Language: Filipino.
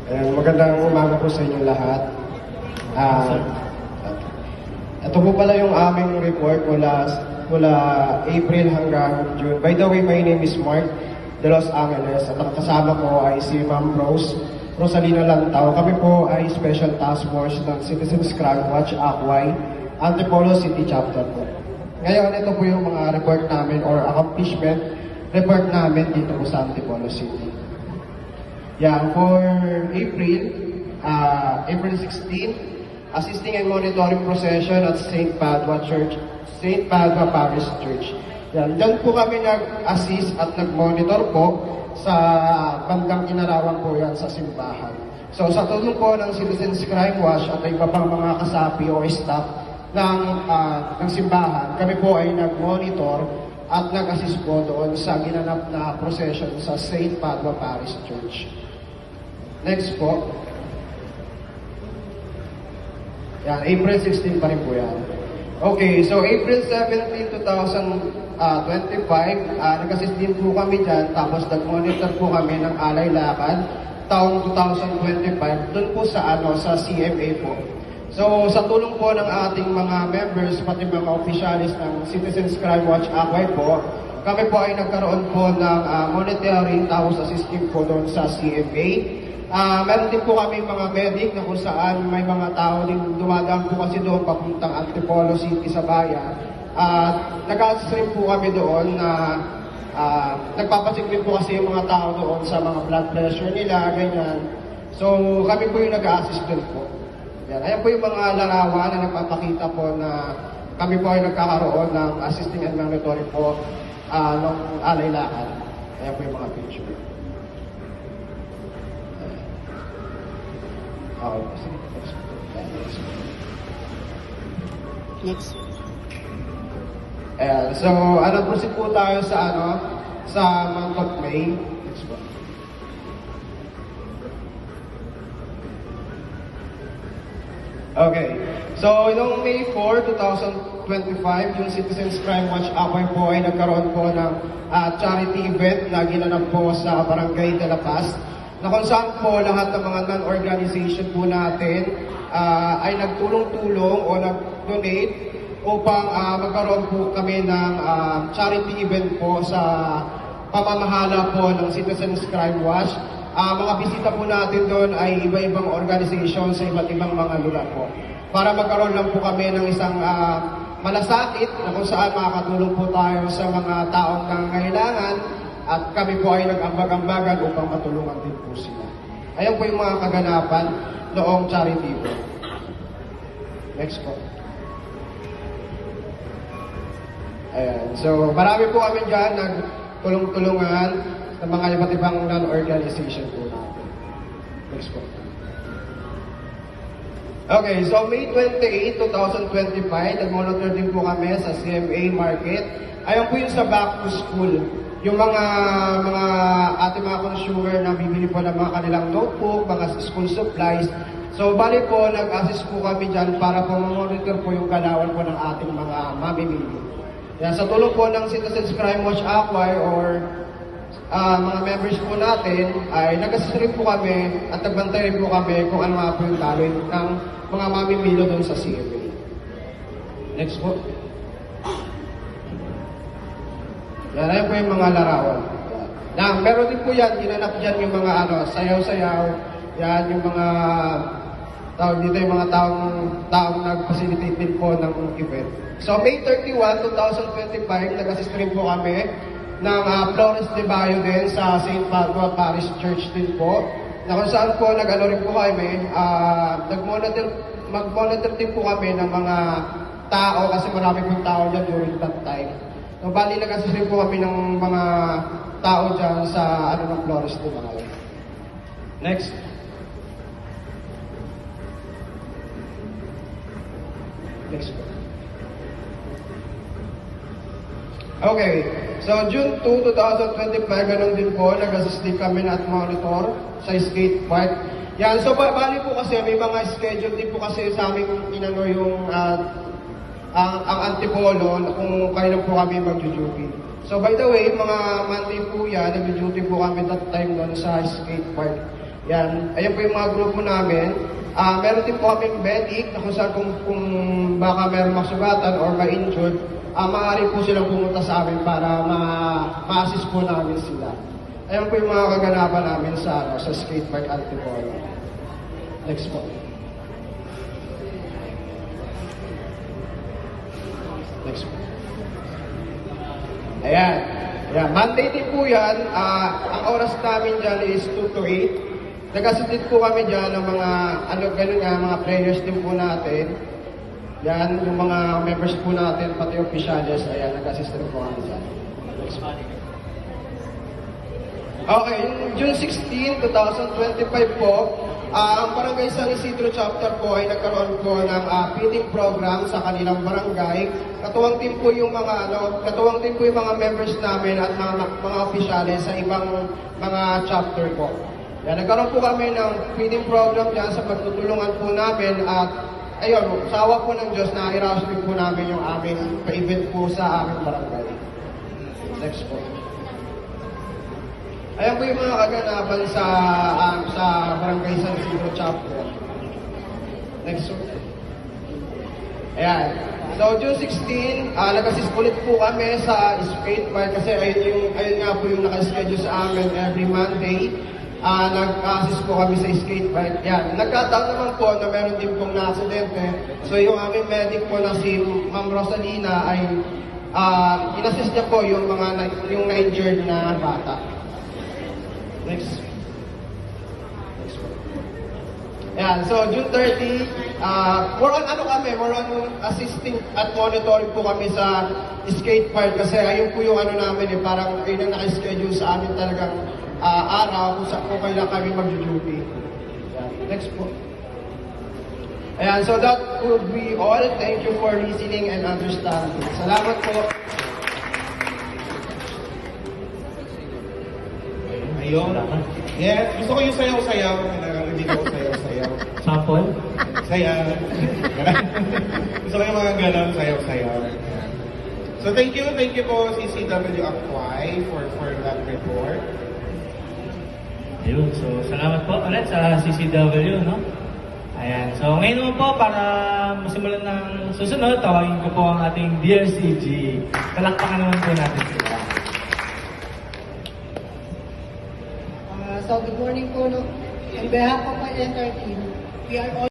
Magandang umaga po sa inyong lahat. Ah, ito po pala yung aming report mula April hanggang June. By the way, my name is Mark de Los Angeles at ang kasama ko ay si Ma'am Rosalina Lantao. Kami po ay Special Task Force ng Citizens Crime Watch Akway, Antipolo City Chapter po. Ngayon, ito po yung mga report namin or accomplishment report namin dito po sa Antipolo City. For April 16, assisting and monitoring procession at St. Padua Parish Church. Diyan po kami nag-assist at nag-monitor po sa bandang Inarawan po yan sa simbahan. So sa tulong po ng Citizens Crime Watch at iba pang mga kasapi o staff ng simbahan, kami po ay nag-monitor at nag-assist po doon sa ginanap na procession sa St. Padua Parish Church. Next po. April 16 pa rin po yan. Okay, so April 17, 2025, nag-assist din po kami dyan, tapos nag-monitor po kami ng Alay Lakad taong 2025, doon po sa CMA po. So, sa tulong po ng ating mga members, pati mga opisyalis ng Citizens Crime Watch Akway po, kami po ay nagkaroon po ng monitoring tapos assisting po doon sa CMA. Meron din po kami mga medic na kung saan may mga tao din dumadaan po kasi doon papuntang Antipolo City sa bayan. Nag-assist rin po kami doon na nagpapacheck din po kasi yung mga tao doon sa mga blood pressure nila, ganyan. So, kami po yung nag-assist doon po. Ayan po yung mga larawan na nagpapakita po na kami po ay nagkakaroon ng assisting and monitoring po ng Alay Lakad. Ayan po yung mga picture. Next. So, proceed po tayo sa month of May. Next po. Okay. So, noong May 4, 2025, yung Citizens Crime Watch Akway po ay nagkaroon po ng charity event na ginanap po sa Barangay de la Paz, na kung saan po lahat ng mga non-organization po natin ay nagtulong-tulong o nag-donate upang magkaroon po kami ng charity event po sa pamamahala po ng Citizens Crime Watch. Mga bisita po natin doon ay iba-ibang organisasyon sa iba't ibang mga lugar po. Para magkaroon lang po kami ng isang malasakit na kung saan makakatulong po tayo sa mga taong nangangailangan at kami po ay nag-ambag-ambagan upang matulungan din po sila. Ayan po yung mga kaganapan noong charity po. Next po. Ayan. So, marami po kami dyan nagtulong-tulungan sa mga iba't ibang non-organization po natin. Next po. Okay, so May 28, 2025, nag-monitor din po kami sa CMA Market. Ayan po yung sa back to school. Yung mga ating mga consumer na bibili po ng mga kanilang notebook, mga school supplies. So, bali po, nag-assist po kami dyan para po monitor po yung kalawan po ng ating mga mamimili. Yan, sa tulong po ng Citizens Crime Watch Akway or mga members po natin, ay nag-assist rin po kami at nagbantay rin po kami kung ano nga po yung gawin ng mga mamimilo doon sa CMA. Next po. Yan, ayan po yung mga larawan. Meron din po yan, ginanap dyan yung mga sayaw-sayaw. Yan, yung mga tawag dito, yung mga taong nag-facilitate din po ng event. So, May 31, 2025, nag-assist rin po kami ng Flores de Bayo din sa St. Padua Parish Church din po. Na kung saan po, rin po kami, mag-monitor din po kami ng mga tao kasi marami pong tao dyan during that time. So, bali nag-assist rin po kami ng mga tao dyan sa ng Flores de Bayo. Next. Next po. Okay, so June 2, 2025, ganun din po, nag-assist din kami at monitor sa skate park. Yan, so bali po kasi may mga schedule din po kasi sa aming yung ang Antipolo kung kailan po kami mag-duty. So by the way, mga Monday po yan, nag-duty po kami that time doon sa skate park. Yan, ayan po yung mga grupo namin. Meron din po kaming medic na kung saan kung baka meron masugatan or ma-injured, maaari po silang pumunta sa amin para ma-assist po namin sila. Ayan po yung mga kaganapan namin sa skate park Antipolo. Next po. Next po. Ayan. Ayan. Monday din po yan. Ang oras namin dyan is 2 to 8. Nag-assist po kami dyan ng mga, ganun nga, mga players din po natin. Yan, yung mga members po natin, pati officials, ayan, nag-assist rin po kami dyan. Okay, yung June 16, 2025 po, ang Barangay San Isidro Chapter po ay nagkaroon po ng feeding program sa kanilang barangay. Katuwang din po yung mga members namin at mga opisyales sa ibang mga chapter po. Yan, nagkaroon po kami ng feeding program dyan sa pagtutulungan po namin at ayun, sa awa po ng Diyos na i-rush din po namin yung aming pa-event po sa aming barangay. Next po. Ayan po yung mga kaganapan sa Barangay San Isidro Chapter. Next po. Ayan. So, June 16, nag-assist ulit po kami sa skate park kasi ayun nga po yung nakaschedule sa amin every Monday. Nag-assist po kami sa skate park. Yan. Nagkataon naman po na meron din pong na-aksidente. So yung aming medic po na si Ma'am Rosalina ay in-assist niya po yung na-injured na bata. Next. Next po. Yan. So June 30, more on assisting at monitoring po kami sa skate park kasi ayun po yung namin parang ayun ang nakaschedule sa amin talagang araw kung saan po kailan kami mag-duty. Next po. Ayan, so that would be all. Thank you for listening and understanding. Salamat po. Ayun. Yeah, gusto ko yung sayaw-sayaw. Hindi ko sayaw-sayaw. Sample? Sayaw. Gusto ko yung mga ganon, sayaw-sayaw. So thank you po CCW Akwai for that report. Ayun, so salamat po ulit sa CCW, no? Ayan, so ngayon naman po, para masimulan ng susunod, tawagin ko po ang ating DRCG. Palakpakan naman po natin sila. So good morning po. No? On behalf of my entire team, we are all